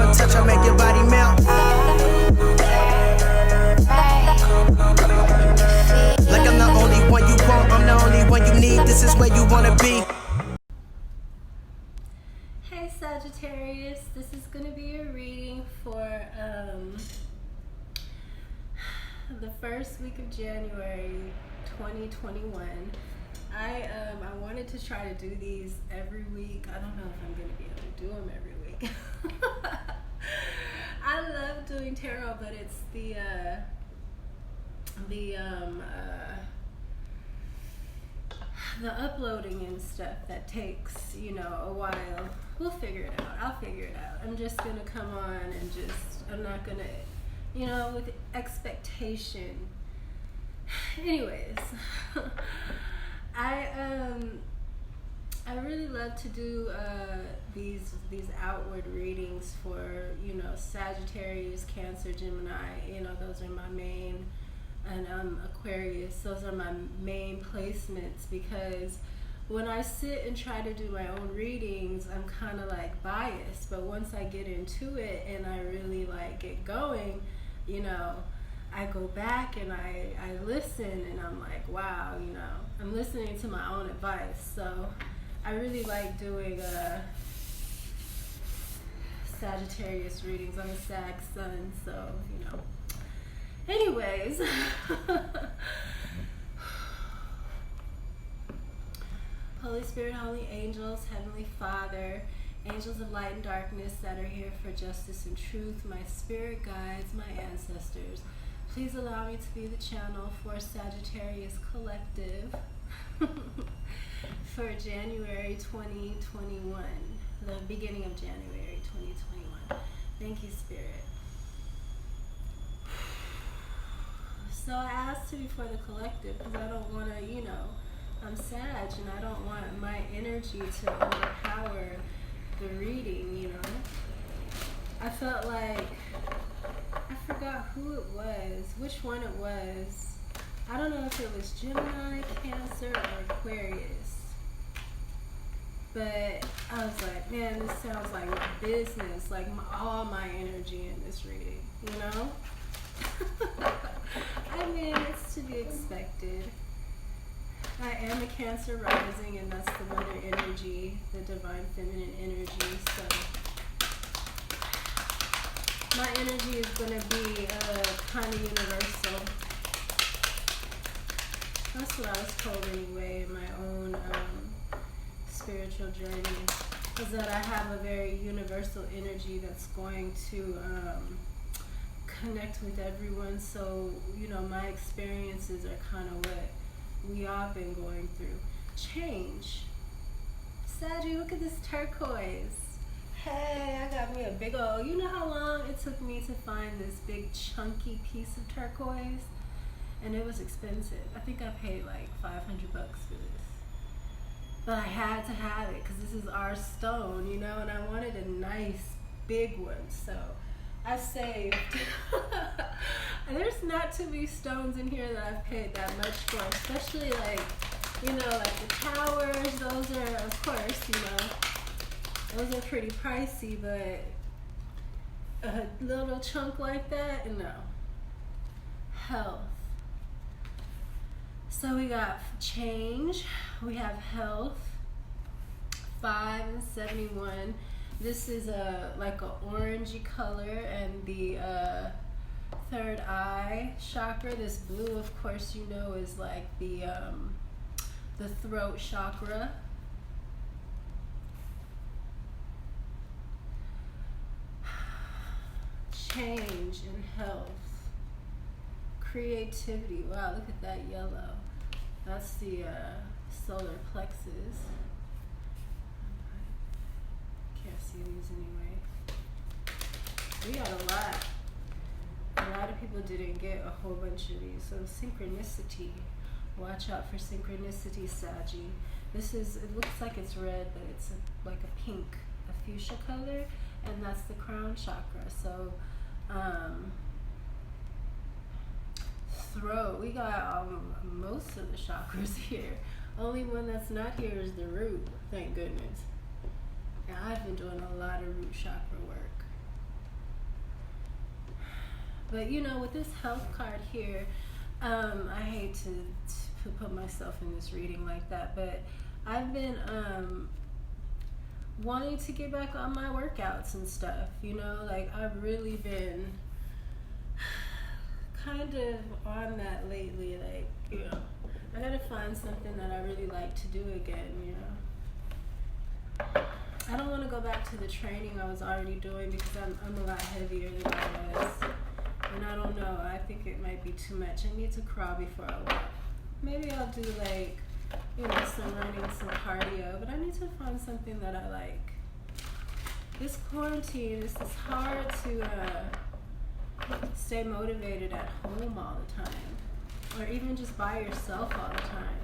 one touch, I make your body melt. Like I'm the only one you want, I'm the only one you need. This is where you wanna be. Hey Sagittarius, this is going to be a reading for the first week of January 2021. I wanted to try to do these every week. I don't know if I'm going to be able to do them every week. I love doing tarot, but it's the uploading and stuff that takes, you know, a while. We'll figure it out. I'll figure it out. I'm just gonna come on and I'm not gonna, you know, with expectation. Anyways, I really love to do these outward readings for, you know, Sagittarius, Cancer, Gemini. You know, those are my main. And Aquarius, those are my main placements, because when I sit and try to do my own readings, I'm kind of like biased, but once I get into it and I really like get going, you know, I go back and I listen and I'm like, wow, you know, I'm listening to my own advice. So I really like doing Sagittarius readings. I'm a Sag Sun, so, you know. Anyways, Holy Spirit, holy angels, Heavenly Father, angels of light and darkness that are here for justice and truth, my spirit guides, my ancestors, please allow me to be the channel for Sagittarius Collective for January 2021, the beginning of January 2021. Thank you, Spirit. So I asked to be for the collective because I don't want to, you know, I'm Sag and I don't want my energy to overpower the reading, you know. I felt like, I forgot who it was, which one it was. I don't know if it was Gemini, Cancer, or Aquarius. But I was like, man, this sounds like my business, like all my energy in this reading, you know. I mean, it's to be expected. I am a Cancer rising, and that's the mother energy, the divine feminine energy. So my energy is going to be kind of universal. That's what I was told anyway in my own spiritual journey, is that I have a very universal energy that's going to connect with everyone. So, you know, my experiences are kind of what we all been going through. Change. Saggy, look at this turquoise. Hey, I got me a big old, you know how long it took me to find this big chunky piece of turquoise? And it was expensive. I think I paid like $500 for this. But I had to have it because this is our stone, you know, and I wanted a nice big one. So I saved. There's not too many stones in here that I've paid that much for, especially like, you know, like the towers. Those are, of course, you know, those are pretty pricey, but a little chunk like that, no. Health. So we got change, we have health, 5 and 71. This is like a orangey color, and the third eye chakra, this blue, of course, you know, is like the throat chakra. Change in health, creativity. Wow, look at that yellow. That's the solar plexus. Can't see these anyway. We got a lot. A lot of people didn't get a whole bunch of these. So synchronicity. Watch out for synchronicity, Saggy. This is, it looks like it's red, but it's like a pink, a fuchsia color, and that's the crown chakra. So throat, we got most of the chakras here. Only one that's not here is the root, thank goodness. And I've been doing a lot of root chakra work. But with this health card here, I hate to put myself in this reading like that, but I've been wanting to get back on my workouts and stuff. Like I've really been kind of on that lately. Like, I gotta find something that I really like to do again. I don't want to go back to the training I was already doing because I'm a lot heavier than I was. And I don't know, I think it might be too much. I need to crawl before I walk. Maybe I'll do like, some running, some cardio, but I need to find something that I like. This quarantine, it's hard to stay motivated at home all the time, or even just by yourself all the time.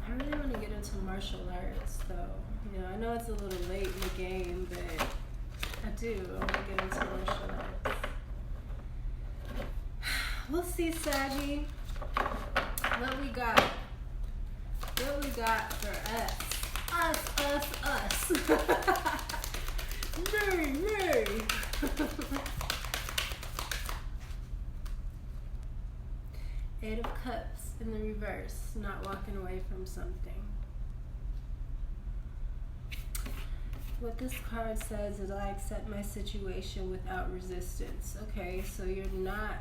I really want to get into martial arts, though. I know it's a little late in the game, but I do. I want to get into martial arts. We'll see, Saggy. What we got? What we got for us? Us. Me. Eight of Cups in the reverse, not walking away from something. What this card says is I accept my situation without resistance. Okay, so you're not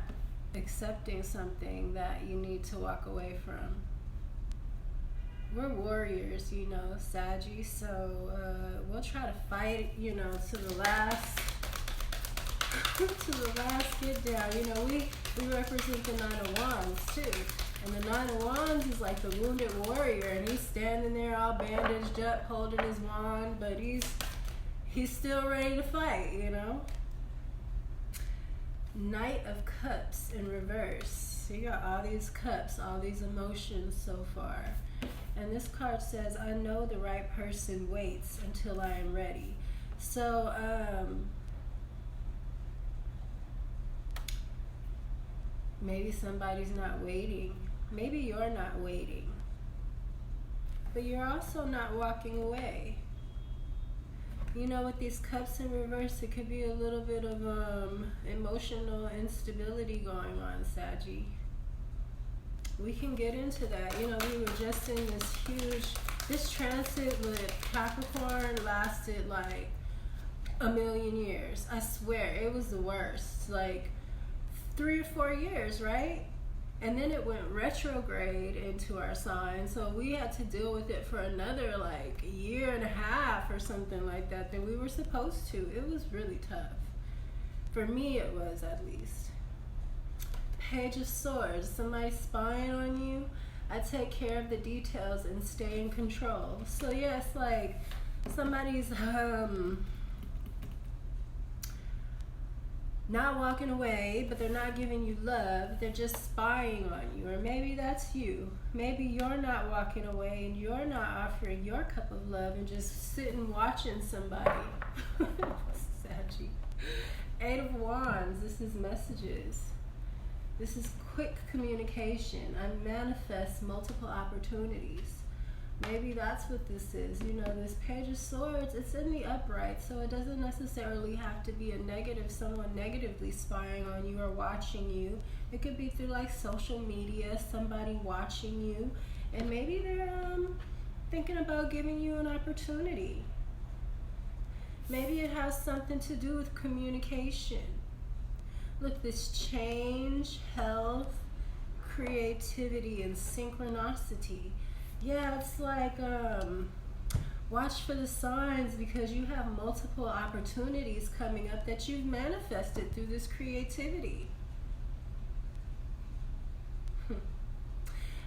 accepting something that you need to walk away from. We're warriors, Saggy, so we'll try to fight, to the last get down. We represent the Nine of Wands too, and the Nine of Wands is like the wounded warrior, and he's standing there all bandaged up holding his wand, but he's still ready to fight. Knight of Cups in reverse. So you got all these cups, all these emotions so far, and this card says I know the right person waits until I am ready. So maybe somebody's not waiting. Maybe you're not waiting. But you're also not walking away. With these cups in reverse, it could be a little bit of emotional instability going on, Saggy. We can get into that. We were just in this transit with Capricorn lasted like a million years. I swear, it was the worst. Like 3 or 4 years, right? And then it went retrograde into our sign, so we had to deal with it for another like year and a half or something like that than we were supposed to. It was really tough. For me, it was, at least. Page of Swords, somebody spying on you. I take care of the details and stay in control. So yes, like somebody's not walking away, but they're not giving you love. They're just spying on you. Or maybe that's you. Maybe you're not walking away and you're not offering your cup of love and just sitting watching somebody. Saggy. Eight of Wands. This is messages. This is quick communication. I manifest multiple opportunities. Maybe that's what this is. This Page of Swords, it's in the upright, so it doesn't necessarily have to be a negative, someone negatively spying on you or watching you. It could be through like social media, somebody watching you, and maybe they're thinking about giving you an opportunity. Maybe it has something to do with communication. Look, this change, health, creativity, and synchronicity. Yeah, it's like watch for the signs, because you have multiple opportunities coming up that you've manifested through this creativity.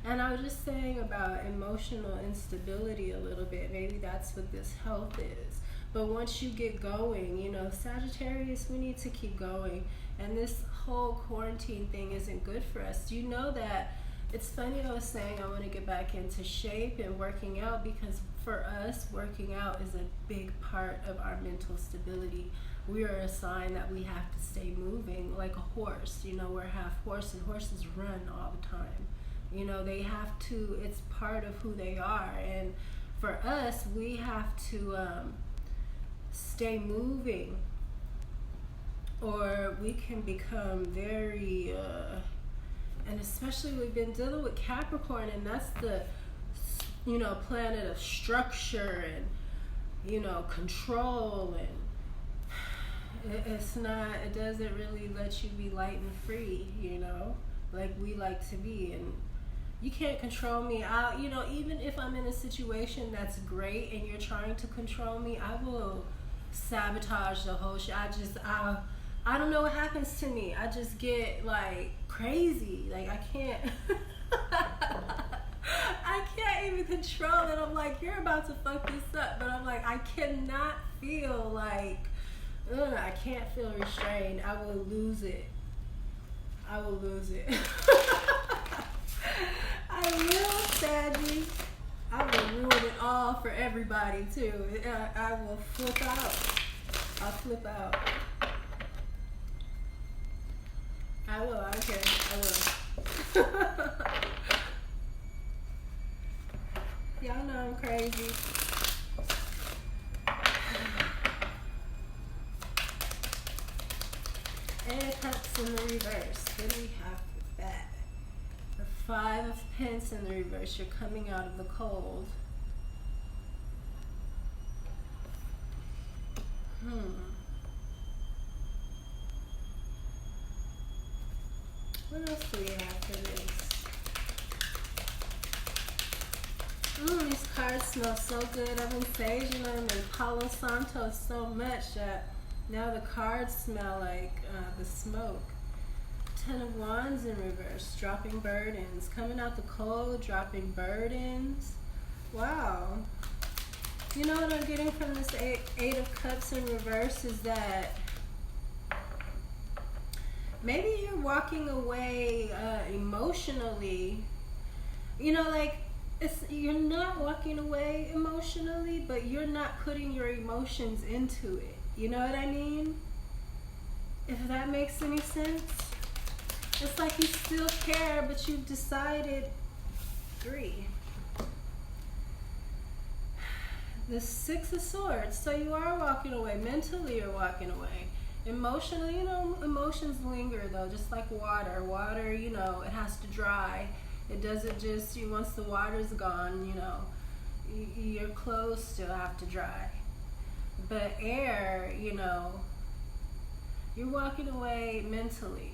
And I was just saying about emotional instability a little bit. Maybe that's what this health is. But once you get going, Sagittarius, we need to keep going. And this whole quarantine thing isn't good for us. You know that. It's funny, I was saying I want to get back into shape and working out, because for us, working out is a big part of our mental stability. We are a sign that we have to stay moving like a horse. We're half horse, and horses run all the time. They have to, it's part of who they are. And for us, we have to stay moving, or we can become very and especially we've been dealing with Capricorn, and that's the planet of structure and control, and it doesn't really let you be light and free, like we like to be. And you can't control me. Even if I'm in a situation that's great and you're trying to control me, I will sabotage the whole shit. I don't know what happens to me. I just get like crazy. Like I can't I can't even control it. I'm like, you're about to fuck this up, but I'm like, I cannot feel like I can't feel restrained. I will lose it. I will, Saggy. I will ruin it all for everybody too. I will flip out. I'll flip out. I will. I don't care. I will. Y'all know I'm crazy. Eight of Cups in the reverse. What do we have with that? The Five of Pence in the reverse. You're coming out of the cold. What else do we have for this? These cards smell so good. I've been saging them and Palo Santo so much that now the cards smell like the smoke. Ten of Wands in reverse, dropping burdens. Coming out the cold, dropping burdens. Wow. You know what I'm getting from this Eight of Cups in reverse is that maybe you're walking away emotionally. You're not walking away emotionally, but you're not putting your emotions into it. You know what I mean? If that makes any sense. It's like you still care, but you've decided. 3. The Six of Swords. So you are walking away. Mentally you're walking away. Emotionally, emotions linger though, just like water. Water, it has to dry. It doesn't just, once the water's gone, your clothes still have to dry. But air, you're walking away mentally,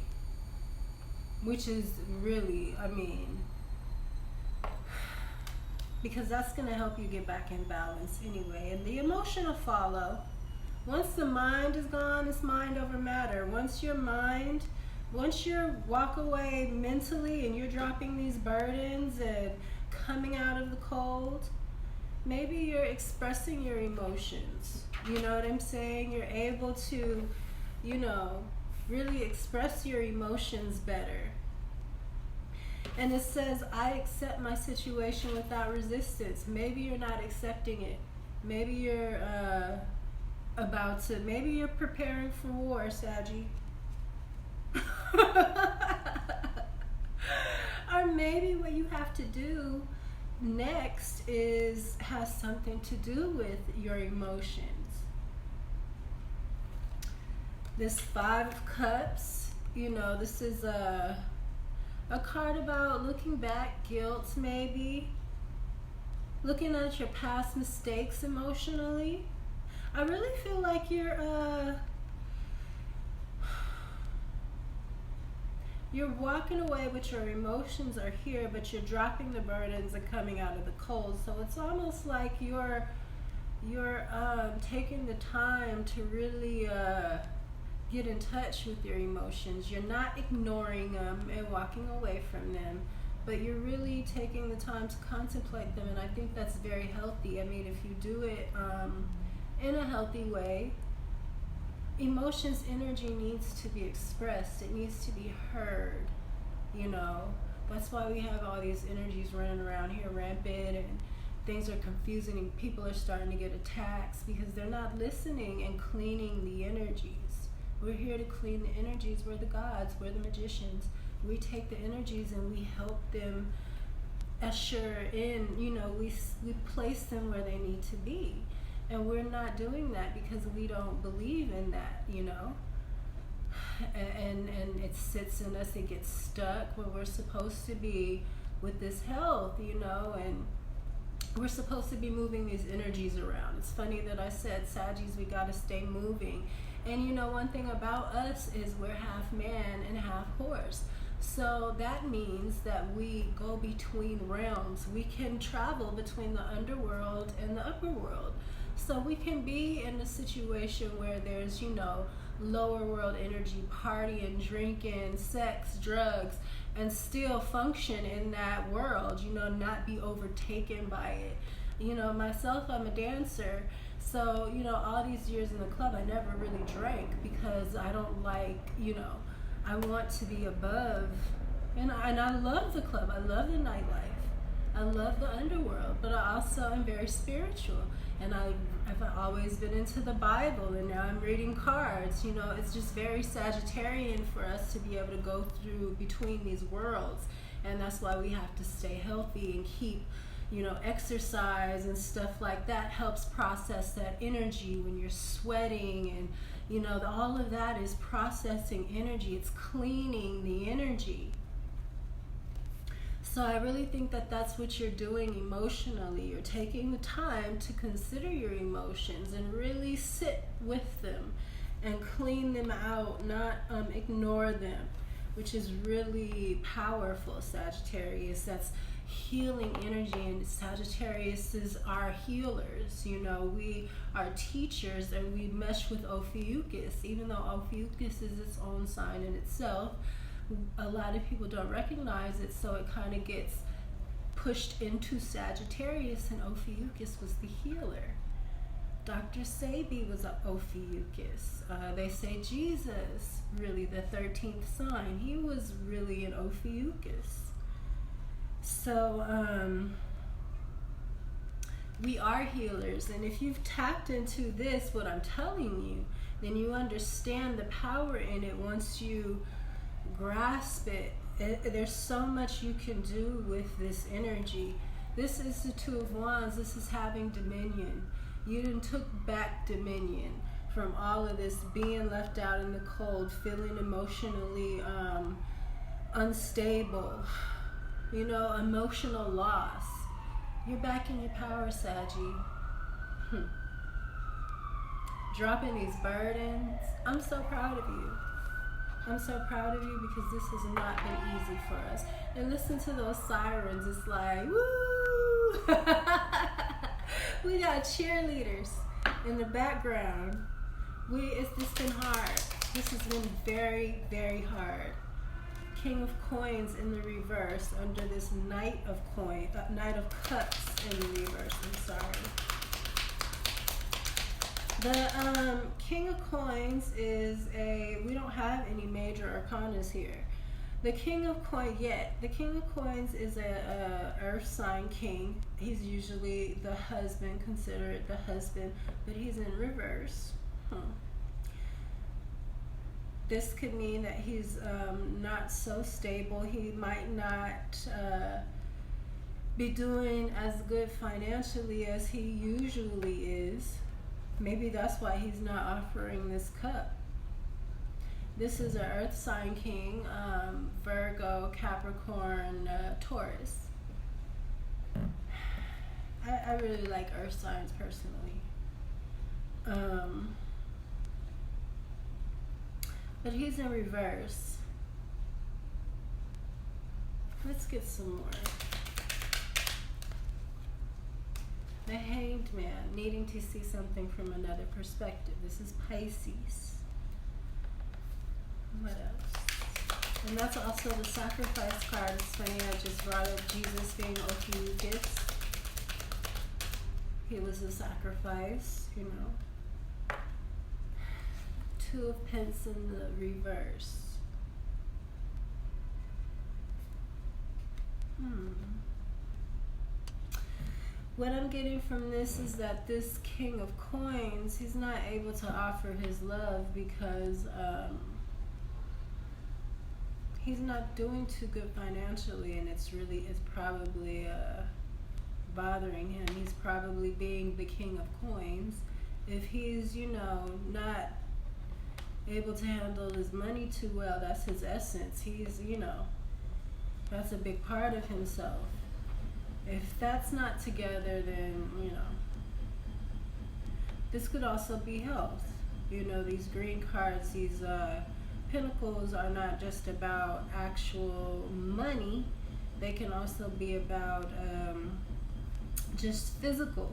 which is really, because that's going to help you get back in balance anyway. And the emotion will follow. Once the mind is gone, it's mind over matter. Once you walk away mentally and you're dropping these burdens and coming out of the cold, maybe you're expressing your emotions. You know what I'm saying? You're able to, really express your emotions better. And it says, I accept my situation without resistance. Maybe you're not accepting it. Maybe you're maybe you're preparing for war, Saggy. Or maybe what you have to do next has something to do with your emotions. This Five of Cups, this is a card about looking back, guilt maybe, looking at your past mistakes emotionally. I really feel like you're walking away with your emotions are here, but you're dropping the burdens and coming out of the cold. So it's almost like you're taking the time to really get in touch with your emotions. You're not ignoring them and walking away from them, but you're really taking the time to contemplate them, and I think that's very healthy. If you do it in a healthy way, emotions, energy needs to be expressed. It needs to be heard, That's why we have all these energies running around here rampant, and things are confusing, and people are starting to get attacks because they're not listening and cleaning the energies. We're here to clean the energies. We're the gods. We're the magicians. We take the energies and we help them usher in, we place them where they need to be. And we're not doing that because we don't believe in that, you know. And it sits in us, it gets stuck when we're supposed to be with this health, you know, and we're supposed to be moving these energies around. It's funny that I said, Saggies, we got to stay moving. And you know, one thing about us is we're half man and half horse. So that means that we go between realms. We can travel between the underworld and the upper world. So we can be in a situation where there's, you know, lower world energy, partying, drinking, sex, drugs, and still function in that world, you know, not be overtaken by it. You know, myself, I'm a dancer, so, you know, all these years in the club, I never really drank because I don't like, you know, I want to be above, and I love the club, I love the nightlife, I love the underworld, but I also am very spiritual, and I've always been into the Bible, and now I'm reading cards. You know, it's just very Sagittarian for us to be able to go through between these worlds, and that's why we have to stay healthy and keep, you know, exercise and stuff like that helps process that energy when you're sweating, and you know, all of that is processing energy. It's cleaning the energy. So I really think that that's what you're doing emotionally. You're taking the time to consider your emotions and really sit with them and clean them out, not ignore them, which is really powerful, Sagittarius. That's healing energy, and Sagittarius is our healers. You know, we are teachers, and we mesh with Ophiuchus. Even though Ophiuchus is its own sign in itself, a lot of people don't recognize it, so it kind of gets pushed into Sagittarius, and Ophiuchus was the healer. Dr. Sabi was an Ophiuchus. They say Jesus, really the 13th sign, he was really an Ophiuchus. So we are healers, and if you've tapped into this, what I'm telling you, then you understand the power in it once you grasp it. There's so much you can do with this energy. This is the Two of Wands. This is having dominion. You done took back dominion from all of this being left out in the cold, feeling emotionally unstable, you know, emotional loss. You're back in your power, Saggy. Dropping these burdens. I'm so proud of you. I'm so proud of you because this has not been easy for us. And listen to those sirens. It's like, woo! We got cheerleaders in the background. It's just been hard. This has been very, very hard. King of Coins in the reverse under this Knight of Cups in the reverse. I'm sorry. The King of Coins is we don't have any major arcanas here. The King of Coins, the King of Coins is a earth sign king. He's usually the husband, considered the husband, but he's in reverse. This could mean that he's not so stable. He might not be doing as good financially as he usually is. Maybe that's why he's not offering this cup. This is an earth sign king, Virgo, Capricorn, Taurus. I really like earth signs personally. But he's in reverse. Let's get some more. The Hanged Man, needing to see something from another perspective. This is Pisces. What else? And that's also the Sacrifice card. It's funny, I just brought up Jesus being Ophiuchus. He was a sacrifice, you know. Two of Pence in the reverse. What I'm getting from this is that this King of Coins, he's not able to offer his love because he's not doing too good financially, and it's probably bothering him. He's probably being the king of coins. If he's, not able to handle his money too well, that's his essence. He's, that's a big part of himself. If that's not together, then, this could also be health. These green cards, these pentacles are not just about actual money. They can also be about just physical,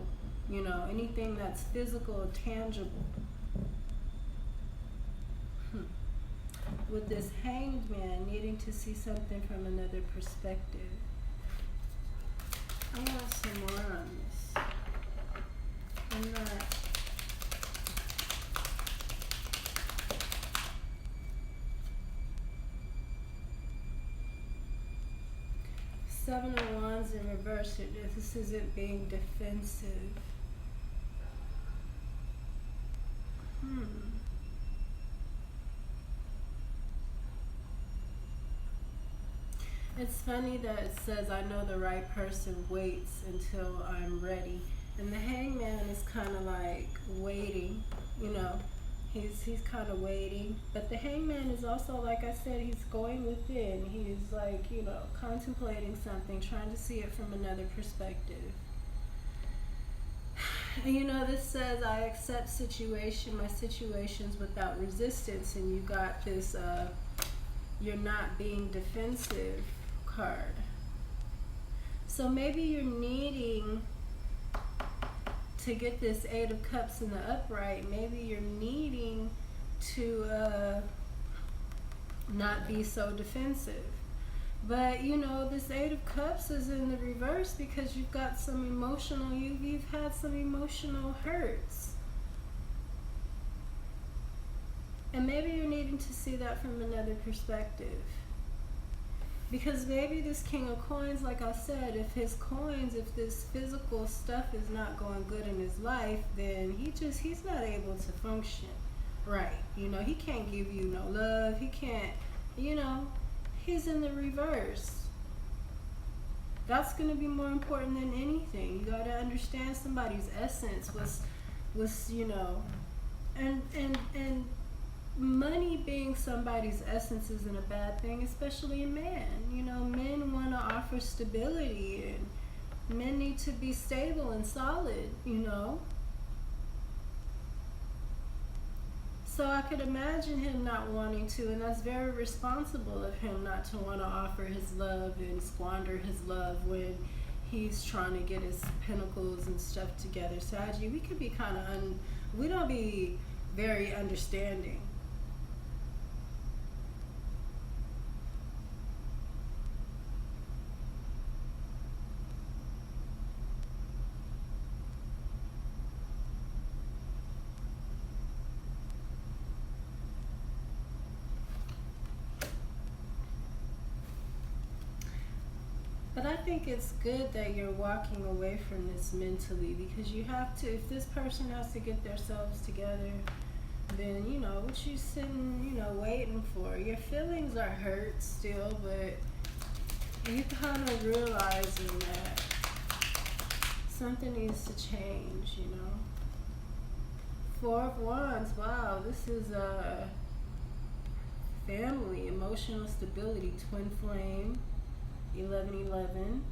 anything that's physical, tangible. With this Hanged Man needing to see something from another perspective. I want some more on this. I'm not. Seven of Wands in reverse. This isn't being defensive. It's funny that it says, I know the right person waits until I'm ready. And the Hangman is kind of like waiting, he's kind of waiting. But the Hangman is also, like I said, he's going within. He's like, contemplating something, trying to see it from another perspective. And this says, I accept my situations without resistance. And you got this, you're not being defensive card. So maybe you're needing to get this Eight of Cups in the upright. Maybe you're needing to not be so defensive. But this Eight of Cups is in the reverse because you've got some emotional, you've had some emotional hurts. And maybe you're needing to see that from another perspective. Because maybe this King of Coins, like I said, if this physical stuff is not going good in his life, then he's not able to function right. He can't give you no love. He can't, he's in the reverse. That's going to be more important than anything. You got to understand somebody's essence was and money being somebody's essence isn't a bad thing, especially a man. Men want to offer stability, and men need to be stable and solid, So I could imagine him not wanting to, and that's very responsible of him not to want to offer his love and squander his love when he's trying to get his pentacles and stuff together. Saggy, we could be kind of, we don't be very understanding. But I think it's good that you're walking away from this mentally, because you have to, if this person has to get themselves together, then, what you sitting, waiting for. Your feelings are hurt still, but you kind of realizing that something needs to change, Four of Wands, wow, this is family, emotional stability, twin flame. 1111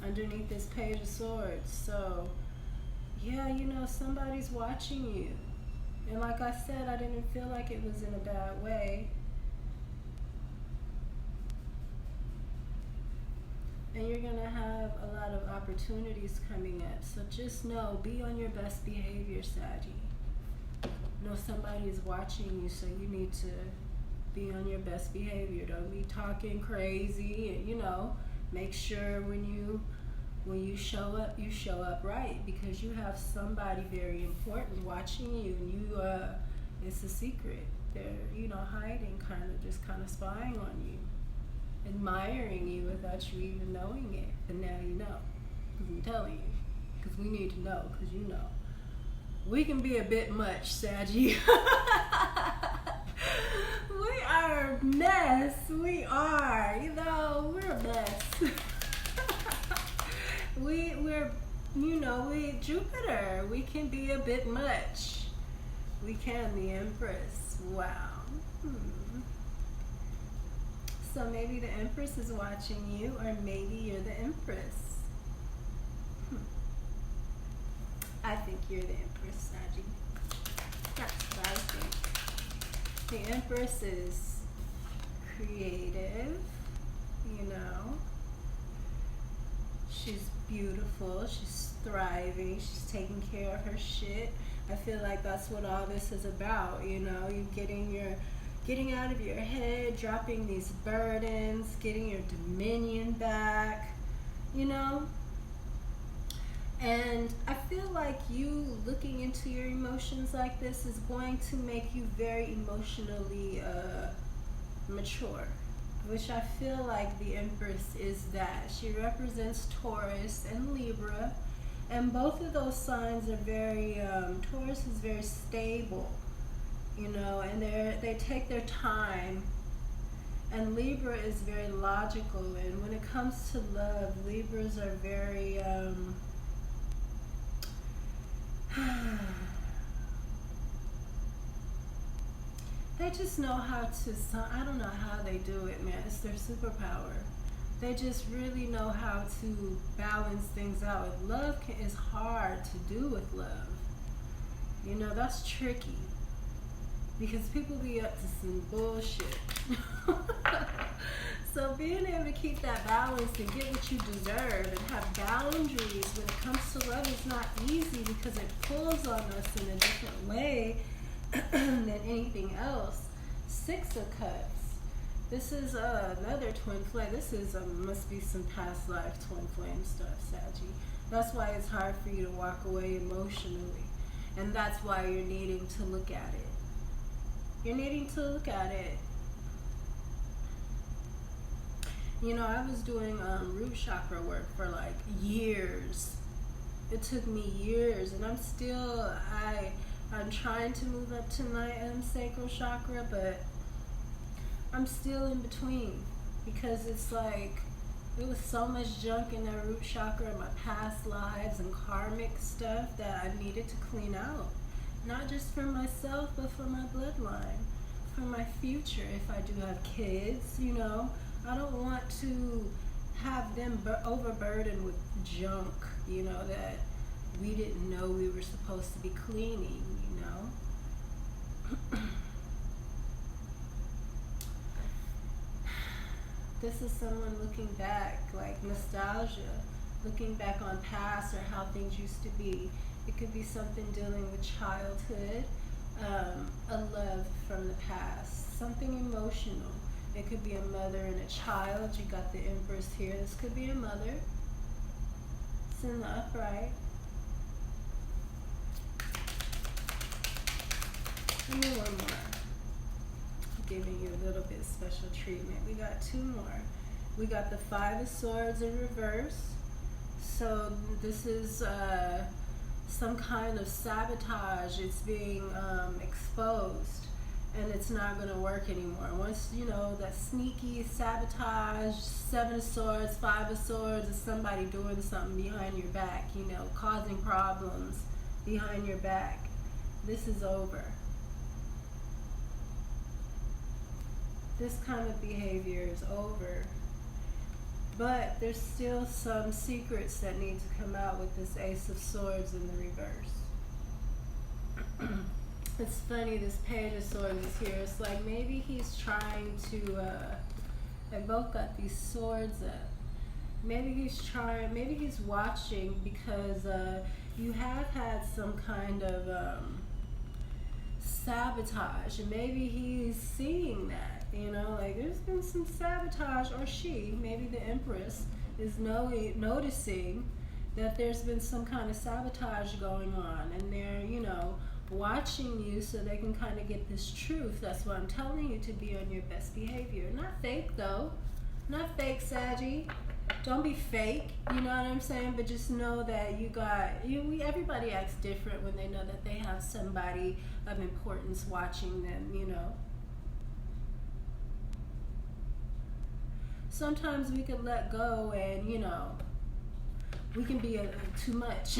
underneath this Page of Swords. So yeah, somebody's watching you, and like I said, I didn't feel like it was in a bad way. And you're gonna have a lot of opportunities coming up, so just know, be on your best behavior, Saggy. Somebody's watching you, so you need to be on your best behavior. Don't be talking crazy, and make sure when you show up, you show up right, because you have somebody very important watching you, and you it's a secret. They're hiding, kind of spying on you, admiring you without you even knowing it. And now you know, because I'm telling you, because we need to know, because we can be a bit much, Saggy. We are a mess. We are. We're a mess. we with Jupiter. We can be a bit much. We can, the Empress. Wow. So maybe the Empress is watching you, or maybe you're the Empress. I think you're the Empress, Saggy. That's what I think. The Empress is creative, you know. She's beautiful, she's thriving, she's taking care of her shit. I feel like that's what all this is about, you know. You getting out of your head, dropping these burdens, getting your dominion back, you know. And I feel like you looking into your emotions like this is going to make you very emotionally mature, which I feel like the Empress is that. She represents Taurus and Libra, and both of those signs are very, Taurus is very stable, you know, and they take their time, and Libra is very logical. And when it comes to love, Libras are very, they just know how to, I don't know how they do it, man. It's their superpower. They just really know how to balance things out. Love is hard to do with love. You know, that's tricky. Because people be up to some bullshit. So being able to keep that balance and get what you deserve and have boundaries when it comes to love is not easy, because it pulls on us in a different way than anything else. Six of Cups. This is another twin flame. This is must be some past life twin flame stuff, Saggy. That's why it's hard for you to walk away emotionally. And that's why you're needing to look at it. You're needing to look at it. You know, I was doing root chakra work for like years. It took me years, and I'm trying to move up to my sacral chakra, but I'm still in between, because it's like there was so much junk in that root chakra, my past lives and karmic stuff that I needed to clean out. Not just for myself, but for my bloodline, for my future. If I do have kids, you know, I don't want to have them overburdened with junk, you know, that we didn't know we were supposed to be cleaning, you know. This is someone looking back, like nostalgia, looking back on past or how things used to be. It could be something dealing with childhood, a love from the past, something emotional. It could be a mother and a child. You got the Empress here. This could be a mother. It's in the upright. Give me one more. I'm giving you a little bit of special treatment. We got two more. We got the Five of Swords in reverse. So this is some kind of sabotage. It's being exposed, and it's not going to work anymore. Once, you know, that sneaky sabotage, Seven of Swords, Five of Swords, is somebody doing something behind your back, you know, causing problems behind your back. This is over. This kind of behavior is over. But there's still some secrets that need to come out with this Ace of Swords in the reverse. It's funny, this Page of Swords is here. It's like maybe he's trying to, they both got these swords up. Maybe he's watching, because you have had some kind of sabotage, and maybe he's seeing that. You know, like there's been some sabotage, or maybe the Empress is noticing that there's been some kind of sabotage going on, and they're, you know, watching you so they can kind of get this truth. That's why I'm telling you to be on your best behavior. Not fake though. Not fake, Saggy. Don't be fake, you know what I'm saying? But just know that everybody acts different when they know that they have somebody of importance watching them, you know. Sometimes we can let go, and, you know, we can be too much.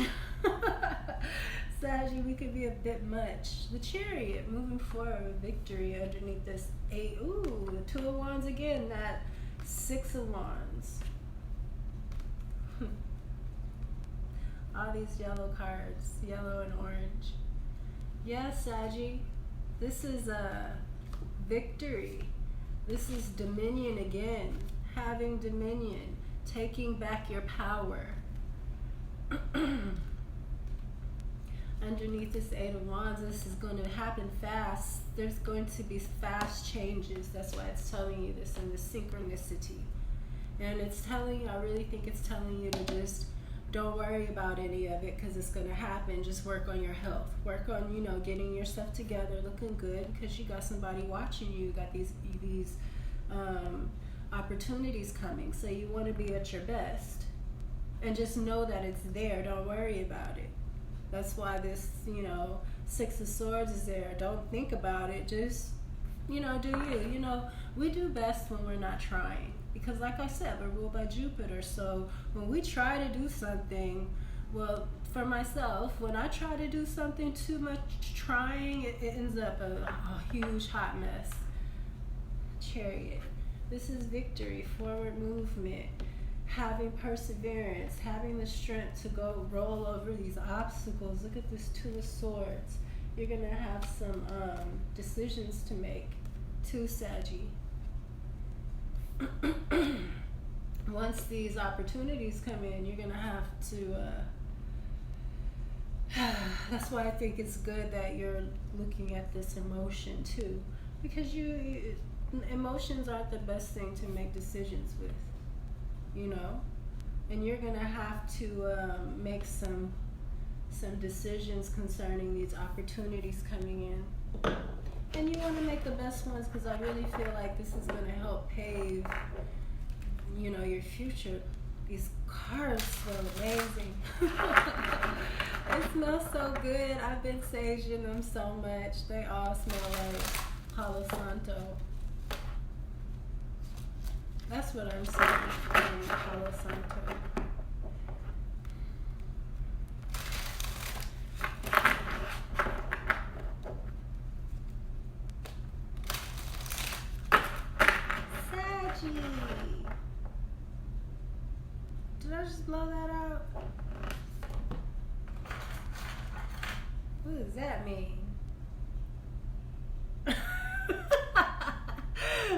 Saggy, we could be a bit much. The Chariot, moving forward with victory underneath this 8. Ooh, the 2 of Wands again, that 6 of Wands. All these yellow cards, yellow and orange. Yes, Saggy, this is a victory. This is dominion again, having dominion, taking back your power. Underneath this 8 of Wands, this is going to happen fast. There's going to be fast changes. That's why it's telling you this in the synchronicity. And it's telling you, I really think it's telling you to just don't worry about any of it because it's going to happen. Just work on your health. Work on, you know, getting yourself together, looking good because you got somebody watching you. You got these opportunities coming. So you want to be at your best. And just know that it's there. Don't worry about it. That's why this, you know, 6 of Swords is there. Don't think about it. Just, you know, do you. You know, we do best when we're not trying. Because like I said, we're ruled by Jupiter. So when we try to do something, well, for myself, when I try to do something too much trying, it ends up a huge hot mess. Chariot. This is victory, forward movement. Having perseverance, having the strength to go roll over these obstacles. Look at this 2 of Swords. You're going to have some decisions to make too, Saggy. Once these opportunities come in, you're going to have to... that's why I think it's good that you're looking at this emotion too. Because emotions aren't the best thing to make decisions with. You know, and you're gonna have to make some decisions concerning these opportunities coming in, and you want to make the best ones because I really feel like this is gonna help pave, you know, your future. These cards smell amazing. It smells so good. I've been saging them so much. They all smell like Palo Santo. That's what I'm saying, Palo Santo. Saggy! Did I just blow that out? What does that mean?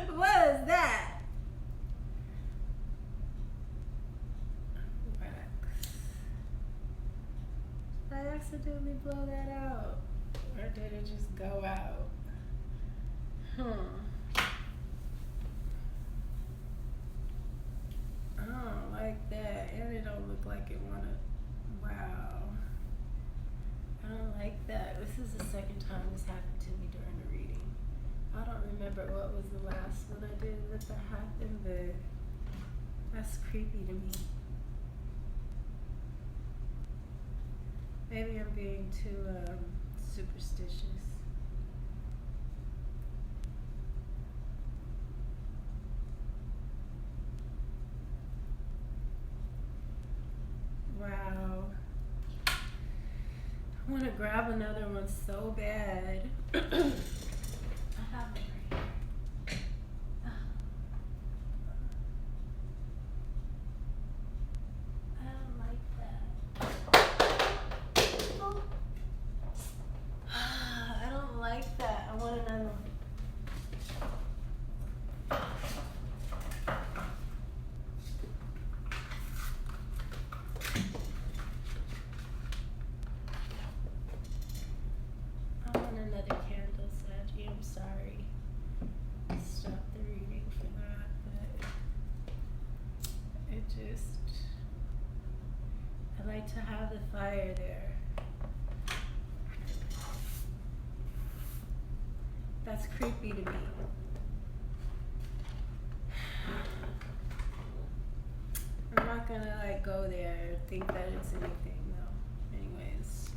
What is that? Did I accidentally blow that out? Or did it just go out? I don't like that. And it don't look like it wanna... Wow. I don't like that. This is the second time this happened to me during the reading. I don't remember what was the last one I did that happened, but that's creepy to me. Maybe I'm being too superstitious. Wow. I want to grab another one so bad. I have one right here. I don't like that. Oh. I don't like that. I want another one. I want another candle, Saggy. I'm sorry. Stop the reading for that, but it just... I like to have the fire there. That's creepy to me. I'm not gonna like go there or think that it's anything though. Anyways.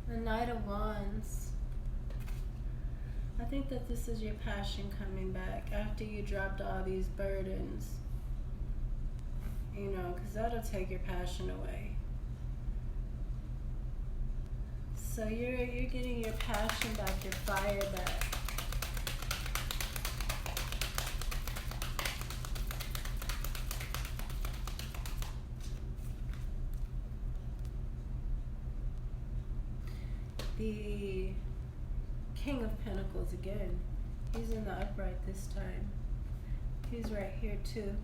The Knight of Wands. I think that this is your passion coming back after you dropped all these burdens. You know, because that'll take your passion away. So you're getting your passion back, your fire back. The King of Pentacles again. He's in the upright this time. He's right here too.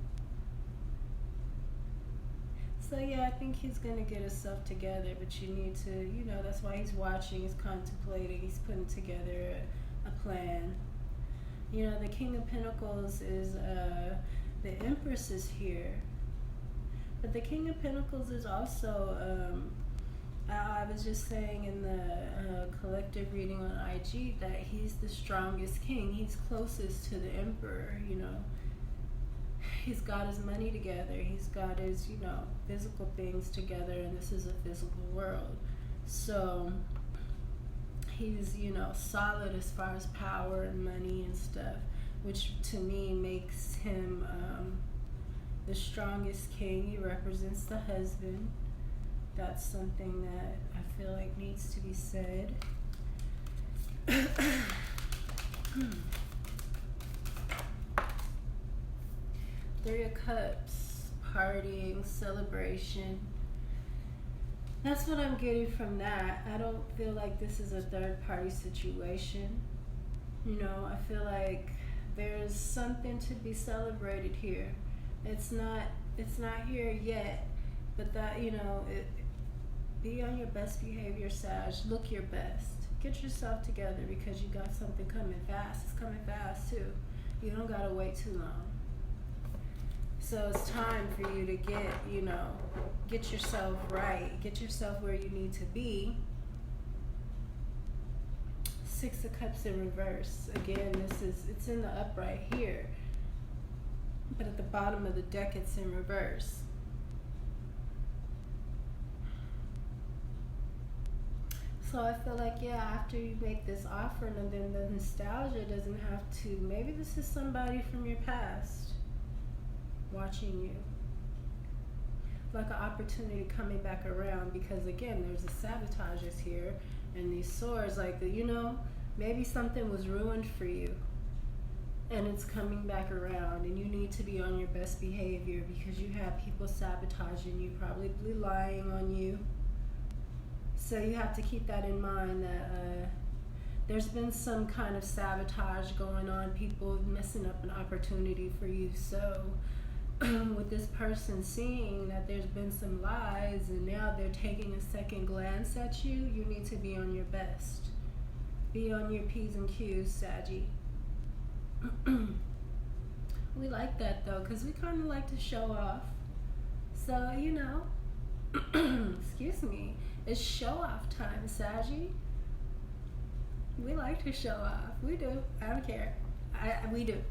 So yeah, I think he's going to get himself together, but you need to, you know, that's why he's watching, he's contemplating, he's putting together a plan. You know, the King of Pentacles is, the Empress is here. But the King of Pentacles is also, I was just saying in the collective reading on IG that he's the strongest king. He's closest to the Emperor, you know. He's got his money together. He's got his, you know, physical things together, and this is a physical world. So he's, you know, solid as far as power and money and stuff, which to me makes him the strongest king. He represents the husband. That's something that I feel like needs to be said. Three of Cups, partying, celebration. That's what I'm getting from that. I don't feel like this is a third party situation. You know, I feel like there's something to be celebrated here. It's not here yet, but that, you know, be on your best behavior, Sag. Look your best. Get yourself together because you got something coming fast. It's coming fast too. You don't gotta wait too long. So it's time for you to get, you know, get yourself right. Get yourself where you need to be. Six of Cups in reverse. Again, it's in the upright here. But at the bottom of the deck, it's in reverse. So I feel like, yeah, after you make this offer, and then the nostalgia doesn't have to, maybe this is somebody from your past watching you. Like an opportunity coming back around, because again, there's the sabotages here and these swords, like, you know, maybe something was ruined for you and it's coming back around, and you need to be on your best behavior because you have people sabotaging you, probably lying on you. So you have to keep that in mind, that there's been some kind of sabotage going on, people messing up an opportunity for you. So with this person seeing that there's been some lies and now they're taking a second glance at you, you need to be on your best. Be on your P's and Q's, Saggy. We like that though, because we kind of like to show off. So, you know, excuse me, it's show off time, Saggy. We like to show off. We do. I don't care. We do.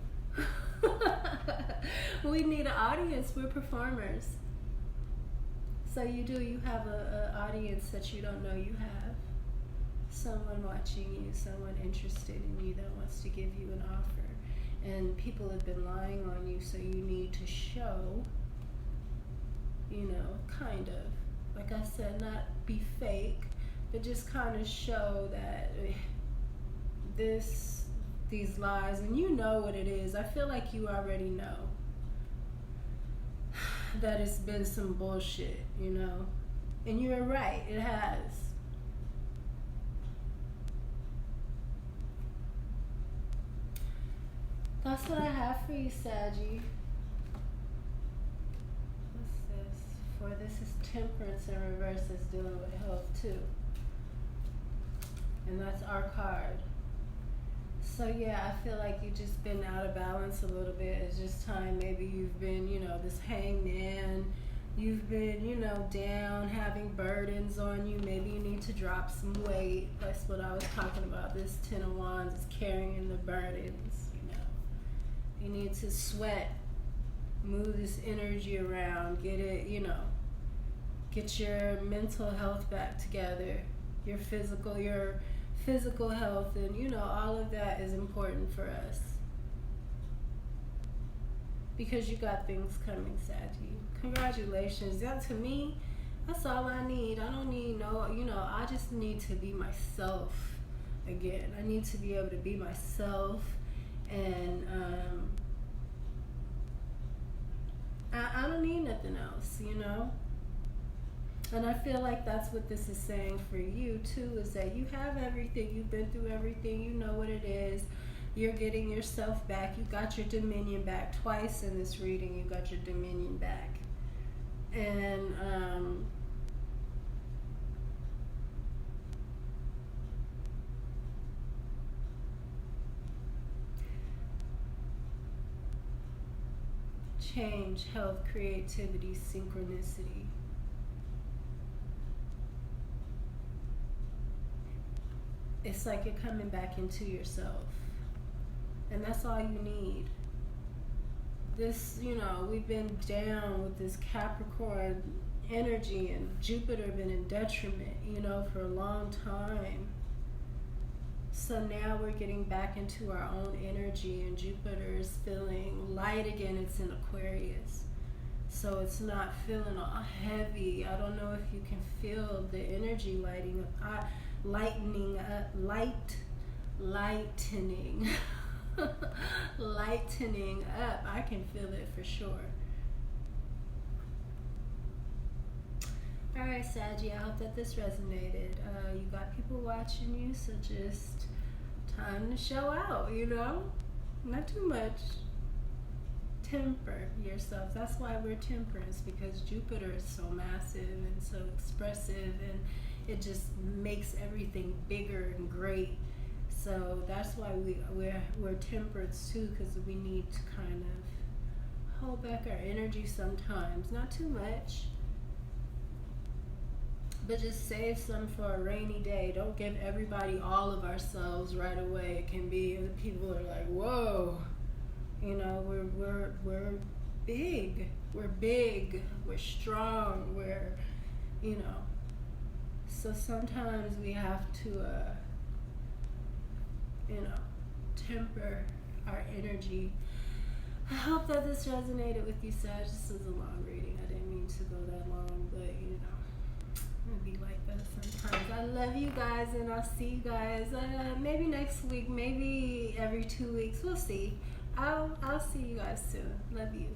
We need an audience. We're performers. So you do. You have an audience that you don't know you have. Someone watching you, someone interested in you that wants to give you an offer. And people have been lying on you, so you need to show, you know, kind of. Like I said, not be fake, but just kind of show that these lies, and you know what it is. I feel like you already know that it's been some bullshit, you know, and you're right, it has. That's what I have for you, Saggy. What's this? For this is Temperance in reverse, that's dealing with health too. And that's our card. So yeah, I feel like you've just been out of balance a little bit. It's just time. Maybe you've been, you know, this hangman. You've been, you know, down, having burdens on you. Maybe you need to drop some weight. That's what I was talking about. This Ten of Wands is carrying the burdens, you know. You need to sweat, move this energy around, get it, you know, get your mental health back together, your physical physical health, and you know, all of that is important for us. Because you got things coming, Saggy. Congratulations. That, to me, that's all I need. I don't need no, you know, I just need to be myself again. I need to be able to be myself, and I don't need nothing else, you know? And I feel like that's what this is saying for you too, is that you have everything, you've been through everything, you know what it is. You're getting yourself back. You got your dominion back twice in this reading. You got your dominion back. And change, health, creativity, synchronicity. It's like you're coming back into yourself. And that's all you need. This, you know, we've been down with this Capricorn energy, and Jupiter been in detriment, you know, for a long time. So now we're getting back into our own energy, and Jupiter is feeling light again. It's in Aquarius. So it's not feeling all heavy. I don't know if you can feel the energy lightening up. Lightening. Lightening up. I can feel it for sure. Alright, Saggy, I hope that this resonated. You got people watching you, so just time to show out, you know? Not too much. Temper yourself. That's why we're temperance, because Jupiter is so massive and so expressive, and it just makes everything bigger and great. So that's why we're temperance too, because we need to kind of hold back our energy sometimes. Not too much, but just save some for a rainy day. Don't give everybody all of ourselves right away. It can be, people are like, whoa, you know, we're big. We're big. We're strong. We're, you know. So sometimes we have to, you know, temper our energy. I hope that this resonated with you, Sag. This is a long reading. I didn't mean to go that long, but you know, it'd be like that sometimes. I love you guys, and I'll see you guys maybe next week, maybe every 2 weeks. We'll see. I'll see you guys soon. Love you.